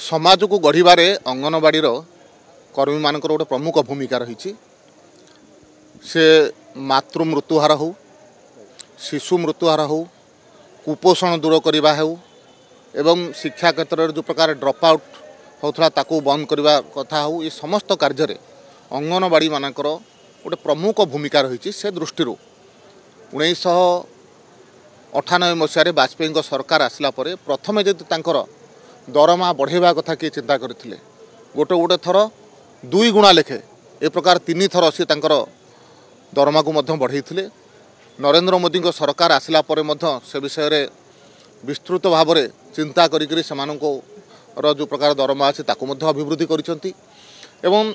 समाज को गढ़वे अंगनवाड़ी कर्मी मान गोटे प्रमुख भूमिका रही। से मातृ मृत्युहार हो, शिशु मृत्युहार हो, कुपोषण दूर करने हो एवं शिक्षा क्षेत्र में जो प्रकार ड्रॉप आउट होता ताकू बंद करने कथा हो, ये समस्त कार्य अंगनवाड़ी मानकर गोटे प्रमुख भूमिका रही। से दृष्टि 1998 मसीह वाजपेयी सरकार आसला परे प्रथमे जदि दरमा बढ़ेवा कथा किए चिंता करते गोटे गोटे थर 2 गुणा लेखे ए प्रकार 3 थर सी दरमा को बढ़े। नरेंद्र मोदी सरकार आसला परे से विषय रे विस्तृत भाव में चिंता करी जो प्रकार दरमा अच्छी अभिवृद्धि करिसेंती एवं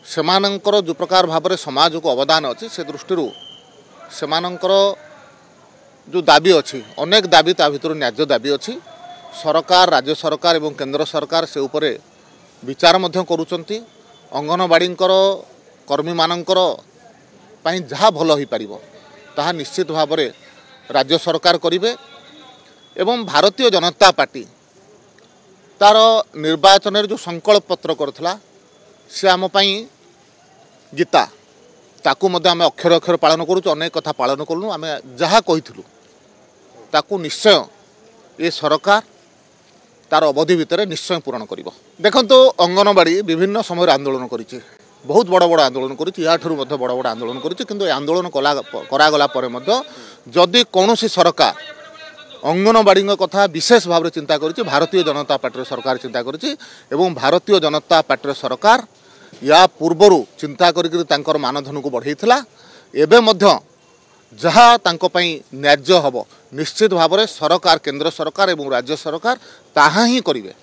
सेमानंकर जो प्रकार भाव में समाज को अवदान अच्छी से दृष्टि सेमानंकर जो दाबी अच्छी अनेक दाबी ता भीतर न्याज्य दाबी अच्छी। सरकार राज्य सरकार एवं केंद्र सरकार से उपरे विचार करुचंती। अंगनवाड़ी कर्मी मानकर पई जहाँ भल हो पारिबो ताहा निश्चित भाव में राज्य सरकार करिवे एवं भारतीय जनता पार्टी तार निर्वाचन जो संकल्प पत्र करथला से आम पई गीता ताकू आम अक्षर अक्षर पालन करूँ। अनेक कथा पालन करूँ। आम जहाँ कहीलु ताकू निश्चय ये सरकार तार अवधि भितर निश्चय पूरण कर। देखो अंगनवाड़ी विभिन्न समय आंदोलन करी बहुत बड़ बड़ आंदोलन करूँ बड़ बड़ आंदोलन करूँ। आंदोलन करागला जदि कौन सरकार अंगनवाड़ी कथा विशेष भाव में चिंता करी भारतीय जनता पार्टी सरकार चिंता करी भारतीय जनता पार्टी सरकार या पूर्वर चिंता कर मानधन को बढ़ाई एवं जहाँ न्याज्य हम निश्चित भाव में सरकार केंद्र सरकार एवं राज्य सरकार ताहा ही करेंगे।